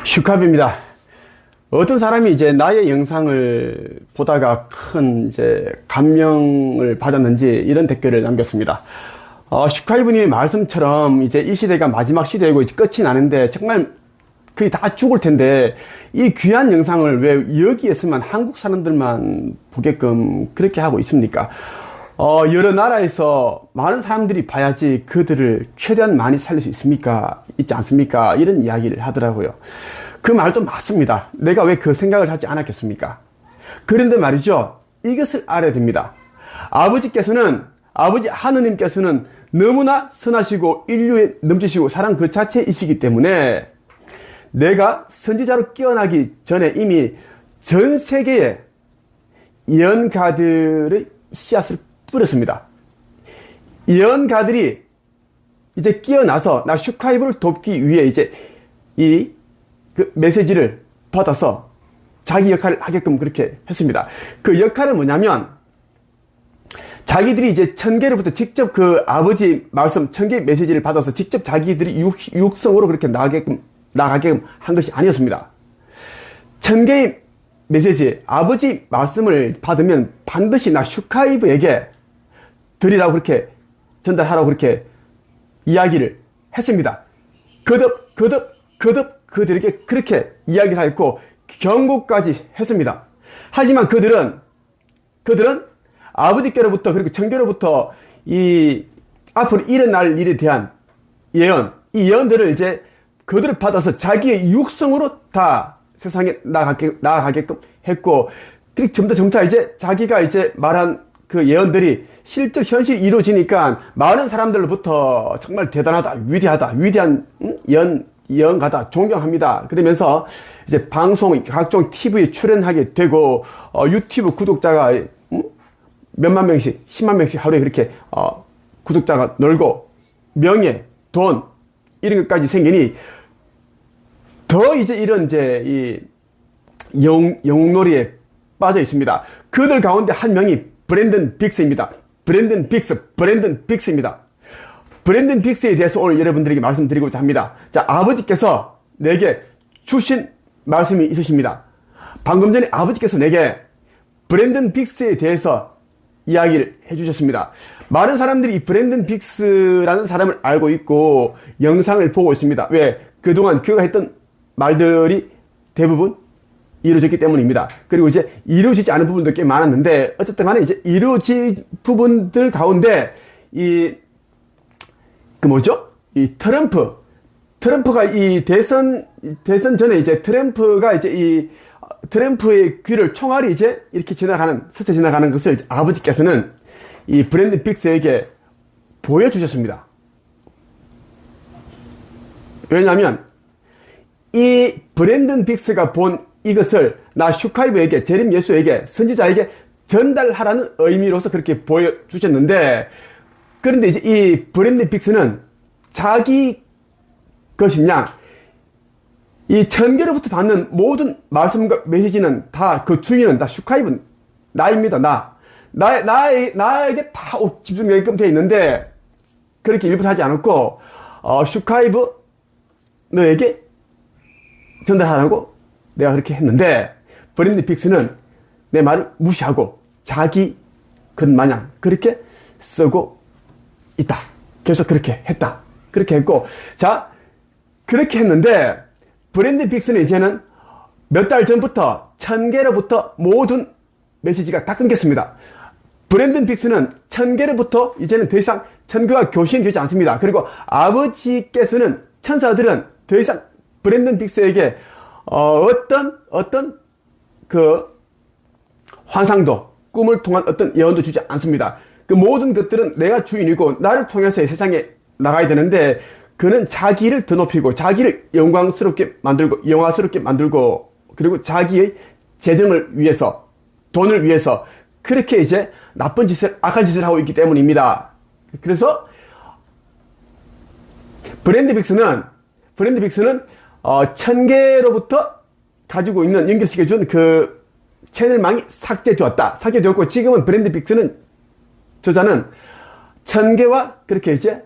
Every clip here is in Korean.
슈카비입니다. 어떤 사람이 이제 나의 영상을 보다가 큰 이제 감명을 받았는지 이런 댓글을 남겼습니다. 슈카이브님의 말씀처럼 이제 이 시대가 마지막 시대이고 이제 끝이 나는데 정말 거의 다 죽을 텐데 이 귀한 영상을 왜 여기에서만 한국 사람들만 보게끔 그렇게 하고 있습니까? 여러 나라에서 많은 사람들이 봐야지 그들을 최대한 많이 살릴 수 있지 않습니까? 이런 이야기를 하더라고요. 그 말도 맞습니다. 내가 왜 그 생각을 하지 않았겠습니까? 그런데 말이죠. 이것을 알아야 됩니다. 아버지 하느님께서는 너무나 선하시고 인류에 넘치시고 사랑 그 자체이시기 때문에 내가 선지자로 깨어나기 전에 이미 전 세계에 예언가들의 씨앗을 뿌렸습니다. 예언가들이 이제 깨어나서 나 슈카이브를 돕기 위해 이제 그 메시지를 받아서 자기 역할을 하게끔 그렇게 했습니다. 그 역할은 뭐냐면 자기들이 이제 천계로부터 직접 그 아버지 말씀 천계 메시지를 받아서 직접 자기들이 육성으로 그렇게 나가게끔 한 것이 아니었습니다. 천계의 메시지 아버지 말씀을 받으면 반드시 나 슈카이브에게 드리라고 그렇게 전달하라고 그렇게 이야기를 했습니다. 거듭 그들에게 그렇게 이야기를 하였고 경고까지 했습니다. 하지만 그들은 아버지께로부터 그리고 천계로부터 이 앞으로 일어날 일에 대한 이 예언들을 이제 그들을 받아서 자기의 육성으로 다 세상에 나아가게끔 했고, 그리고 점차 이제 자기가 이제 말한 그 예언들이 실제 현실이 이루어지니까 많은 사람들로부터 정말 대단하다, 위대한 예언가다, 존경합니다. 그러면서 이제 방송, 각종 TV에 출연하게 되고, 유튜브 구독자가 몇만 명씩, 10만 명씩 하루에 그렇게, 구독자가 늘고, 명예, 돈, 이런 것까지 생기니, 더 이제 이런 이제 영웅놀이에 빠져 있습니다. 그들 가운데 한 명이 브랜든 빅스입니다. 브랜든 빅스입니다. 브랜든 빅스에 대해서 오늘 여러분들에게 말씀드리고자 합니다. 자, 아버지께서 내게 주신 말씀이 있으십니다. 방금 전에 아버지께서 내게 브랜든 빅스에 대해서 이야기를 해주셨습니다. 많은 사람들이 이 브랜든 빅스라는 사람을 알고 있고 영상을 보고 있습니다. 왜? 그동안 그가 했던 말들이 대부분 이루어졌기 때문입니다. 그리고 이제 이루어지지 않은 부분도 꽤 많았는데 어쨌든 간에 이제 이루어진 부분들 가운데 이 트럼프가 이 대선 전에 이제 트럼프가 이제 이 트럼프의 귀를 총알이 이제 이렇게 스쳐 지나가는 것을 아버지께서는 이 브랜든 빅스에게 보여주셨습니다. 왜냐하면 이 브랜든 빅스가 본 이것을 나 슈카이브에게, 재림 예수에게, 선지자에게 전달하라는 의미로서 그렇게 보여주셨는데, 그런데 이제 이 브랜든 빅스는 자기 것이냐, 이 천계로부터 받는 모든 말씀과 메시지는 다 그 주인은 다 슈카이브, 나입니다. 나에게 다 집중되게끔 되어 있는데, 그렇게 일부러 하지 않았고, 슈카이브, 너에게 전달하라고 내가 그렇게 했는데, 브랜든 빅스는 내 말을 무시하고 자기 것 마냥 그렇게 쓰고 있다. 그래서 그렇게 했다. 그렇게 했고, 자, 그렇게 했는데, 브랜든 빅스는 이제는 몇 달 전부터 천계로부터 모든 메시지가 다 끊겼습니다. 브랜든 빅스는 천계로부터 이제는 더 이상 천교와 교신이 되지 않습니다. 그리고 아버지께서는, 천사들은 더 이상 브랜든 빅스에게 어떤 그 환상도, 꿈을 통한 어떤 예언도 주지 않습니다. 그 모든 것들은 내가 주인이고 나를 통해서 세상에 나가야 되는데, 그는 자기를 더 높이고 자기를 영광스럽게 만들고 영화스럽게 만들고, 그리고 자기의 재정을 위해서, 돈을 위해서 그렇게 이제 악한 짓을 하고 있기 때문입니다. 그래서 브랜든 빅스는 천계로부터 가지고 있는, 연결시켜준 그 채널망이 삭제되었고, 지금은 브랜든 빅스는, 저자는 천계와 그렇게 이제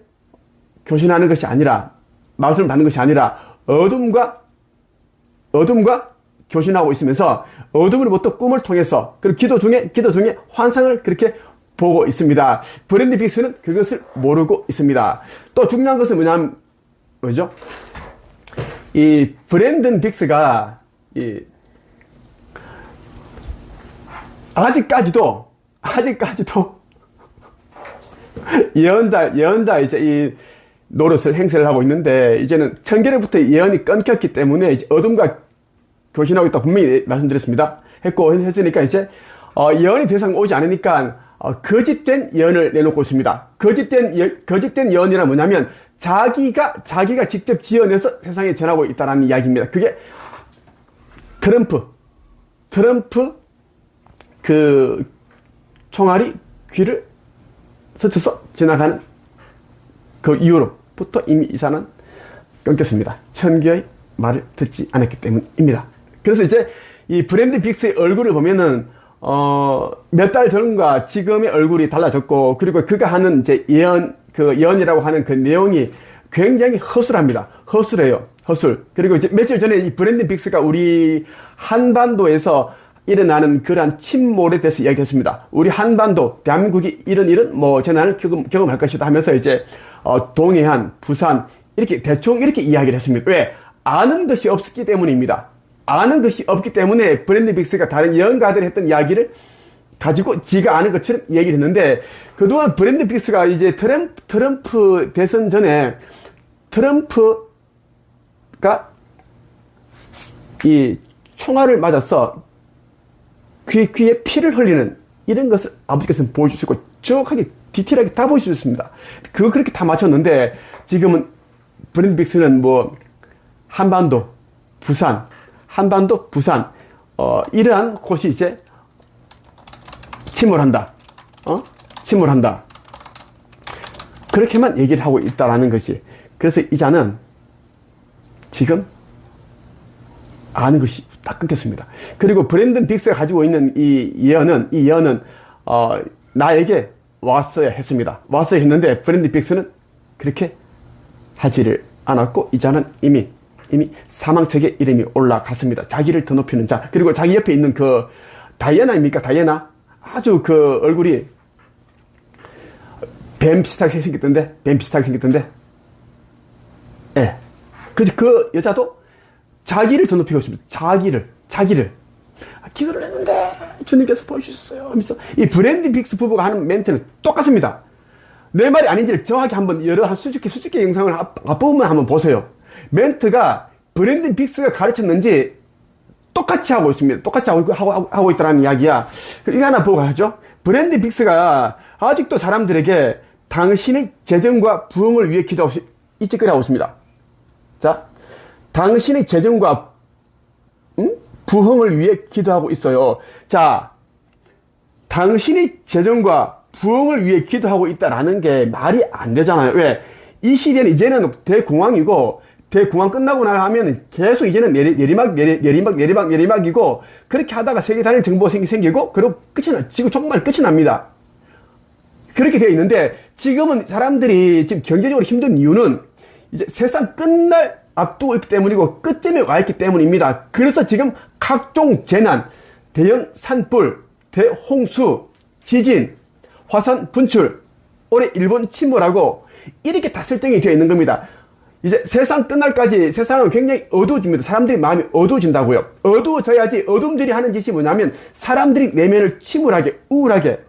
교신하는 것이 아니라, 말씀을 받는 것이 아니라 어둠과 어둠과 교신하고 있으면서 어둠으로부터 꿈을 통해서 그리고 기도 중에 환상을 그렇게 보고 있습니다. 브랜든 빅스는 그것을 모르고 있습니다. 또 중요한 것은 뭐죠? 이 브랜든 빅스가 아직까지도 예언자 이제 이 노릇을 행세를 하고 있는데, 이제는 천계로부터 예언이 끊겼기 때문에 이제 어둠과 교신하고 있다 분명히 말씀드렸습니다. 했으니까 이제 예언이 더 이상 오지 않으니까 거짓된 예언을 내놓고 있습니다. 거짓된 예언이란 뭐냐면 자기가 직접 지어내서 세상에 전하고 있다는 이야기입니다. 그게 트럼프 그 총알이 귀를 스쳐서 지나가는 그 이후로부터 이미 이 사람은 끊겼습니다. 천계의 말을 듣지 않았기 때문입니다. 그래서 이제 이 브랜든 빅스의 얼굴을 보면은 몇 달 전과 지금의 얼굴이 달라졌고, 그리고 그가 하는 이제 예언이라고 하는 그 내용이 굉장히 허술합니다. 허술해요. 허술. 그리고 이제 며칠 전에 이 브랜든 빅스가 우리 한반도에서 일어나는 그러한 침몰에 대해서 이야기했습니다. 우리 한반도, 대한민국이 이런 일은 재난을 경험할 것이다 하면서 이제 동해안, 부산 이렇게 대충 이렇게 이야기를 했습니다. 왜? 아는 것이 없기 때문입니다. 아는 것이 없기 때문에 브랜든 빅스가 다른 예언가들이 했던 이야기를 가지고 지가 아는 것처럼 얘기를 했는데, 그동안 브랜든 빅스가 이제 트럼프 대선 전에 트럼프가 이 총알을 맞아서 귀에 피를 흘리는 이런 것을 아버지께서는 보여주시고 정확하게 디테일하게 다 보여주셨습니다. 그거 그렇게 다 맞췄는데, 지금은 브랜든 빅스는 한반도, 부산 이러한 곳이 이제 침몰한다. 그렇게만 얘기를 하고 있다라는 것이. 그래서 이자는 지금 아는 것이 다 끊겼습니다. 그리고 브랜든 빅스가 가지고 있는 이 예언은 나에게 왔어야 했습니다. 왔어야 했는데 브랜든 빅스는 그렇게 하지를 않았고, 이자는 이미 사망책에 이름이 올라갔습니다. 자기를 더 높이는 자. 그리고 자기 옆에 있는 그 다이애나입니까? 다이애나? 아주 그 얼굴이 뱀 비슷하게 생겼던데? 예. 그 여자도 자기를 더 높이고 있습니다. 자기를. 기도를 했는데 주님께서 보여주셨어요 하면서 이 브랜든 빅스 부부가 하는 멘트는 똑같습니다. 내 말이 아닌지를 정확히 한번 한 수십 개 영상을 앞부분만 한번 보세요. 멘트가 브랜든 빅스가 가르쳤는지 똑같이 하고 있습니다. 똑같이 하고 있다는 이야기야. 이거 하나 보고 가죠. 브랜든 빅스가 아직도 사람들에게 당신의 재정과 부흥을 위해 기도하고 이 짓거리 하고 있습니다. 자, 당신의 재정과 부흥을 위해 기도하고 있어요. 자, 당신의 재정과 부흥을 위해 기도하고 있다라는 게 말이 안 되잖아요. 왜? 이 시대는 이제는 대공황이고, 대공황 끝나고 나면 계속 이제는 내리막이고, 그렇게 하다가 세계 단일 정보가 생기고, 그리고 지구 정말 끝이 납니다. 그렇게 되어 있는데, 지금은 사람들이 지금 경제적으로 힘든 이유는 이제 세상 끝날 앞두고 있기 때문이고, 끝점에 와 있기 때문입니다. 그래서 지금 각종 재난, 대형 산불, 대홍수, 지진, 화산 분출, 올해 일본 침몰하고, 이렇게 다 설정이 되어 있는 겁니다. 이제 세상 끝날까지 세상은 굉장히 어두워집니다. 사람들이 마음이 어두워진다고요. 어두워져야지. 어둠들이 하는 짓이 뭐냐면 사람들이 내면을 침울하게, 우울하게,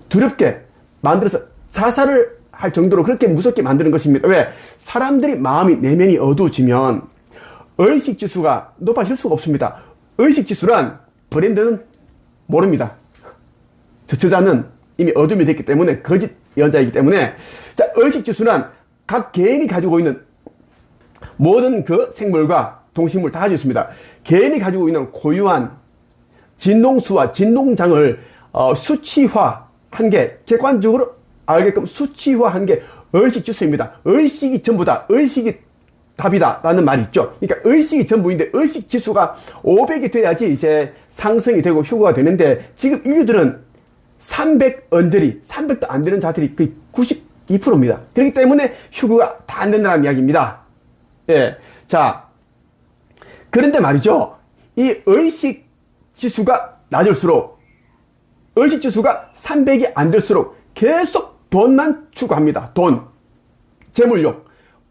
두렵게 만들어서 자살을 할 정도로 그렇게 무섭게 만드는 것입니다. 왜? 사람들이 마음이, 내면이 어두워지면 의식지수가 높아질 수가 없습니다. 의식지수란 브랜드는 모릅니다. 저자는 이미 어둠이 됐기 때문에 거짓 예언자이기 때문에, 자, 의식지수는 각 개인이 가지고 있는 모든 그 생물과 동식물 다 가지고 있습니다. 개인이 가지고 있는 고유한 진동수와 진동장을 수치화한 게, 객관적으로 알게끔 수치화한 게 의식지수입니다. 의식이 전부다. 의식이 답이다. 라는 말이 있죠. 그러니까 의식이 전부인데 의식지수가 500이 돼야지 이제 상승이 되고 휴거가 되는데, 지금 인류들은 300도 안 되는 자들이 거의 92%입니다. 그렇기 때문에 휴거가 다 안 된다는 이야기입니다. 예. 자, 그런데 말이죠. 이 의식 지수가 낮을수록, 의식 지수가 300이 안 될수록 계속 돈만 추구합니다. 돈, 재물욕,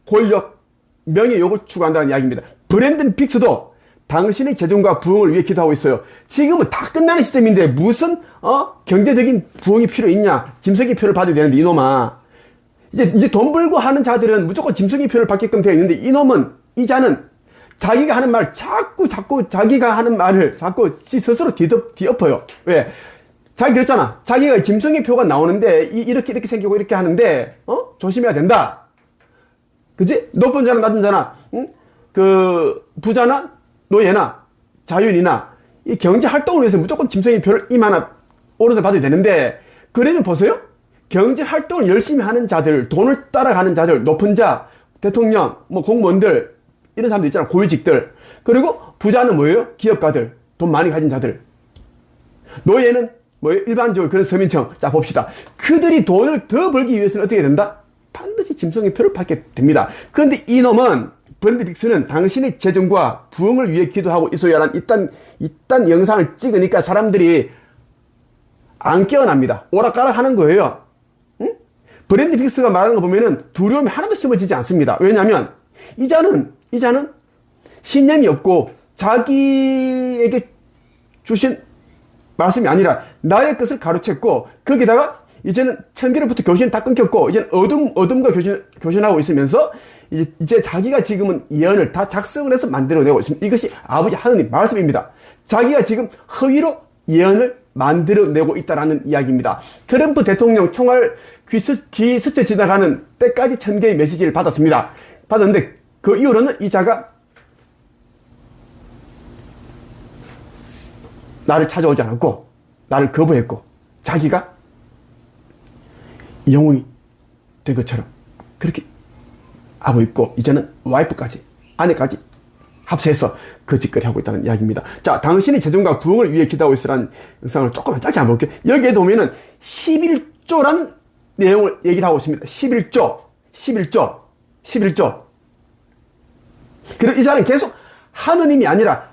권력, 명예욕을 추구한다는 이야기입니다. 브랜든 빅스도 당신의 재정과 부흥을 위해 기도하고 있어요. 지금은 다 끝나는 시점인데 무슨 경제적인 부흥이 필요 있냐? 짐승의 표를 받아야 되는데 이놈아. 이제 돈 벌고 하는 자들은 무조건 짐승의 표를 받게끔 되어 있는데 이놈은, 이 자는 자기가 하는 말 자꾸 자기가 하는 말을 자꾸 스스로 뒤엎어요. 왜? 자기 그랬잖아. 자기가 짐승의 표가 나오는데 이렇게 생기고 이렇게 하는데 조심해야 된다. 그지? 높은 자나 낮은 자나, 그 부자나 노예나 자유인이나 이 경제 활동을 위해서 무조건 짐승의 표를 이마나 오른손 받아야 되는데, 그러면 보세요. 경제 활동을 열심히 하는 자들, 돈을 따라가는 자들, 높은 자, 대통령, 뭐 공무원들, 이런 사람들 있잖아. 고위직들. 그리고 부자는 뭐예요? 기업가들, 돈 많이 가진 자들. 노예는 뭐예요? 일반적으로 그런 서민층. 자, 봅시다. 그들이 돈을 더 벌기 위해서는 어떻게 된다? 반드시 짐승의 표를 받게 됩니다. 그런데 이놈은, 브랜든 빅스는 당신의 재정과 부흥을 위해 기도하고 있어야란 이딴 영상을 찍으니까 사람들이 안 깨어납니다. 오락가락 하는 거예요. 응? 브랜든 빅스가 말하는 거 보면은 두려움이 하나도 심어지지 않습니다. 왜냐하면 이 자는 신념이 없고 자기에게 주신 말씀이 아니라 나의 것을 가로챘고, 거기다가 이제는 천계로부터 교신이 다 끊겼고 이제는 어둠과 교신하고 있으면서 이제 자기가 지금은 예언을 다 작성을 해서 만들어내고 있습니다. 이것이 아버지 하느님 말씀입니다. 자기가 지금 허위로 예언을 만들어내고 있다라는 이야기입니다. 트럼프 대통령 총알 귀 스쳐 지나가는 때까지 1000개의 메시지를 받았는데 그 이후로는 이 자가 나를 찾아오지 않았고 나를 거부했고 자기가 영웅이 된 것처럼 그렇게 하고 있고, 이제는 와이프까지, 아내까지 합세해서 그 짓거리 하고 있다는 이야기입니다. 자, 당신이 재정과 부흥을 위해 기도하고 있으라는 영상을 조금만 짧게 한번 볼게요. 여기에도 보면은 11조라는 내용을 얘기를 하고 있습니다. 11조. 그리고 이 사람은 계속 하느님이 아니라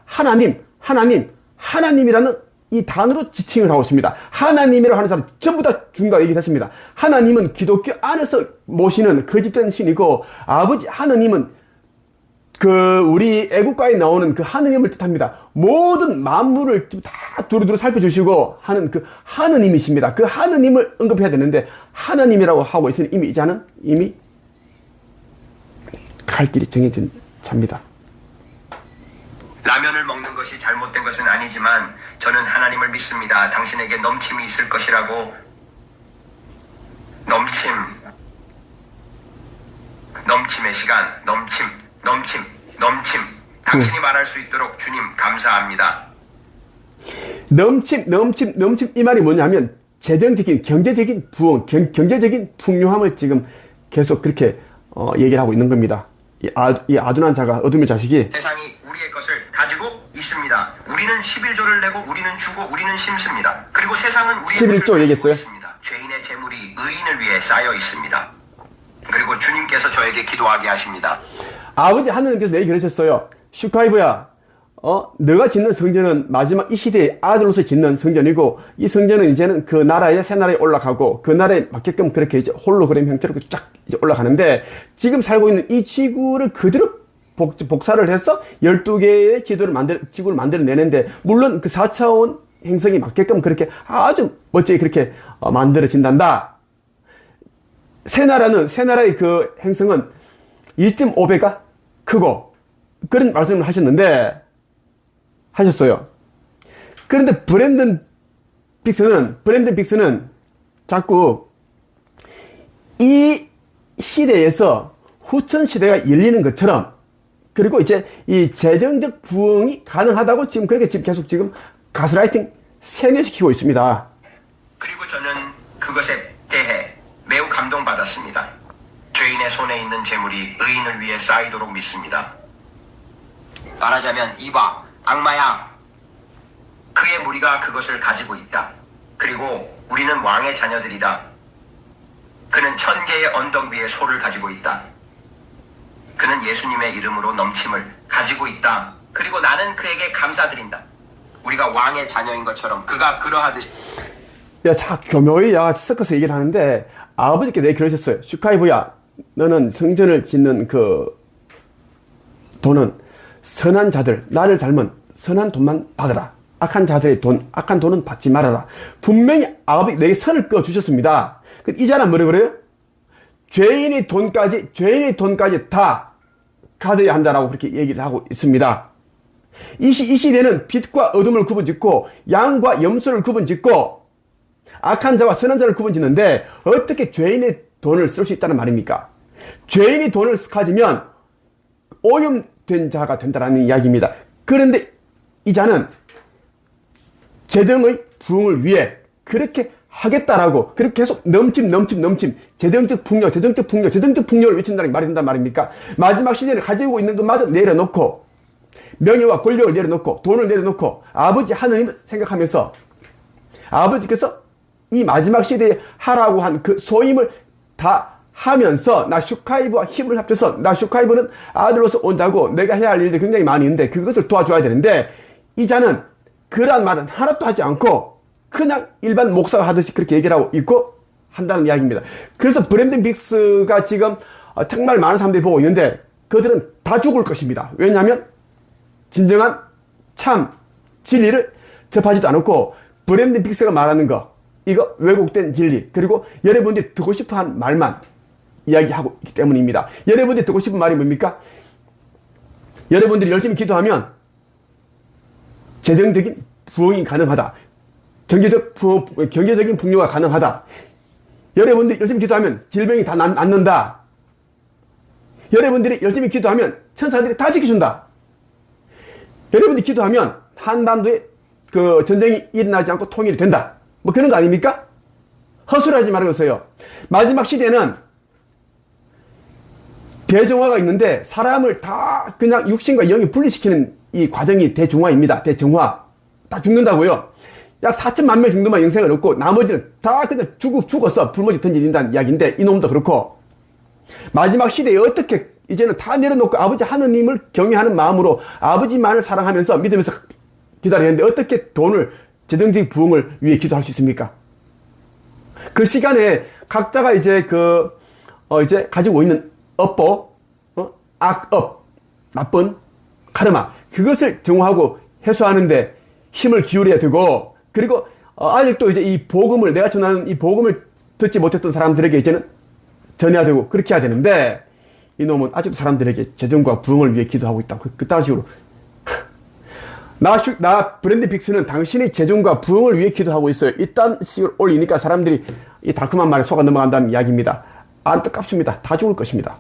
하나님이라는 이 단어로 지칭을 하고 있습니다. 하나님이라고 하는 사람 전부 다 중간 얘기를 했습니다. 하나님은 기독교 안에서 모시는 거짓된 신이고, 아버지 하느님은 우리 애국가에 나오는 그 하느님을 뜻합니다. 모든 만물을 다 두루두루 살펴주시고 하는 그 하느님이십니다. 그 하느님을 언급해야 되는데 하나님이라고 하고 있으니 이미 이 자는 갈 길이 정해진 자입니다. 라면을 먹는 것이 잘못된 것은 아니지만 저는 하나님을 믿습니다. 당신에게 넘침이 있을 것이라고. 넘침의 시간, 넘침. 당신이 말할 수 있도록 주님 감사합니다. 넘침 이 말이 뭐냐면 재정적인, 경제적인 부흥, 경제적인 풍요함을 지금 계속 그렇게 얘기를 하고 있는 겁니다. 이 아둔한 자가, 어둠의 자식이 세상이 우리의 것을 가지고 있습니다. 우리는 11조를 내고 우리는 주고 우리는 심습니다. 그리고 세상은 우리의 11조 얘기했어요. 있습니다. 죄인의 재물이 의인을 위해 쌓여 있습니다. 그리고 주님께서 저에게 기도하게 하십니다. 아버지 하느님께서 내게 그러셨어요. 슈카이브야, 너가 짓는 성전은 마지막 이 시대의 아들로서 짓는 성전이고, 이 성전은 이제는 그 나라에, 새 나라에 올라가고, 그 나라에 맞게끔 그렇게 이제 홀로그램 형태로 쫙 이제 올라가는데, 지금 살고 있는 이 지구를 그대로 복사를 해서 12개의 지구를 만들어내는데, 물론 그 4차원 행성이 맞게끔 그렇게 아주 멋지게 그렇게 만들어진단다. 새 나라의 그 행성은 2.5배가 크고, 그런 말씀을 하셨어요. 그런데 브랜든 빅스는 자꾸 이 시대에서 후천 시대가 열리는 것처럼, 그리고 이제 이 재정적 부흥이 가능하다고 지금 그렇게 계속 가스라이팅 세뇌시키고 있습니다. 그리고 저는 그것에 대해 매우 감동받았습니다. 죄인의 손에 있는 재물이 의인을 위해 쌓이도록 믿습니다. 말하자면 이봐, 악마야. 그의 무리가 그것을 가지고 있다. 그리고 우리는 왕의 자녀들이다. 그는 1000개의 언덕 위에 소를 가지고 있다. 그는 예수님의 이름으로 넘침을 가지고 있다. 그리고 나는 그에게 감사드린다. 우리가 왕의 자녀인 것처럼 그가 그러하듯이. 야, 자, 교묘히 섞어서 얘기를 하는데, 아버지께 그러셨어요. 슈카이브야, 너는 성전을 짓는 그 돈은 선한 자들, 나를 닮은 선한 돈만 받으라. 악한 자들의 돈, 악한 돈은 받지 말아라. 분명히 아버지 내게 선을 그어 주셨습니다. 이 자는 뭐라 그래요? 죄인의 돈까지 다 가져야 한다라고 그렇게 얘기를 하고 있습니다. 이 시대는 빛과 어둠을 구분짓고 양과 염소를 구분짓고 악한 자와 선한 자를 구분짓는데 어떻게 죄인의 돈을 쓸 수 있다는 말입니까? 죄인이 돈을 가지면 오염된 자가 된다는 이야기입니다. 그런데 이 자는 재정의 부흥을 위해 그렇게 하겠다라고 그렇게 계속 넘침 재정적 풍요를 외친다는 말이 된단 말입니까? 마지막 시대를 가지고 있는 것마저 내려놓고 명예와 권력을 내려놓고 돈을 내려놓고 아버지 하느님을 생각하면서 아버지께서 이 마지막 시대에 하라고 한 그 소임을 다 하면서 나 슈카이브와 힘을 합쳐서 나 슈카이브는 아들로서 온다고 내가 해야 할 일들이 굉장히 많이 있는데 그것을 도와줘야 되는데 이 자는 그러한 말은 하나도 하지 않고 그냥 일반 목사가 하듯이 그렇게 얘기를 하고 있고 한다는 이야기입니다. 그래서 브랜든 빅스가 지금 정말 많은 사람들이 보고 있는데 그들은 다 죽을 것입니다. 왜냐하면 진정한 참 진리를 접하지도 않았고 브랜든 빅스가 말하는 거 이거 왜곡된 진리 그리고 여러분들이 듣고 싶어하는 말만 이야기하고 있기 때문입니다. 여러분들이 듣고 싶은 말이 뭡니까? 여러분들이 열심히 기도하면 재정적인 부흥이 가능하다. 경제적인 풍요가 가능하다. 여러분들이 열심히 기도하면 질병이 다 낫는다. 여러분들이 열심히 기도하면 천사들이 다 지켜준다. 여러분들이 기도하면 한반도에 그 전쟁이 일어나지 않고 통일이 된다. 뭐 그런 거 아닙니까? 헛소리하지 말아보세요. 마지막 시대는 대정화가 있는데 사람을 다 그냥 육신과 영이 분리시키는 이 과정이 대중화입니다. 대정화. 다 죽는다고요. 약 4천만 명 정도만 영생을 얻고 나머지는 다 그냥 죽었어. 불모지 던진다는 이야기인데 이놈도 그렇고 마지막 시대에 어떻게 이제는 다 내려놓고 아버지 하느님을 경외하는 마음으로 아버지만을 사랑하면서 믿으면서 기다려야 하는데 어떻게 돈을 재정적인 부흥을 위해 기도할 수 있습니까? 그 시간에 각자가 이제 이제 가지고 있는 업보, 악업, 나쁜 카르마, 그것을 정화하고 해소하는데 힘을 기울여야 되고, 그리고, 아직도 이제 이 복음을, 내가 전하는 이 복음을 듣지 못했던 사람들에게 이제는 전해야 되고, 그렇게 해야 되는데, 이놈은 아직도 사람들에게 재정과 부흥을 위해 기도하고 있다. 그딴 식으로. 나 브랜든 빅스는 당신의 재정과 부흥을 위해 기도하고 있어요. 이딴 식으로 올리니까 사람들이 이 달콤한 말에 속아 넘어간다는 이야기입니다. 안타깝습니다. 다 죽을 것입니다.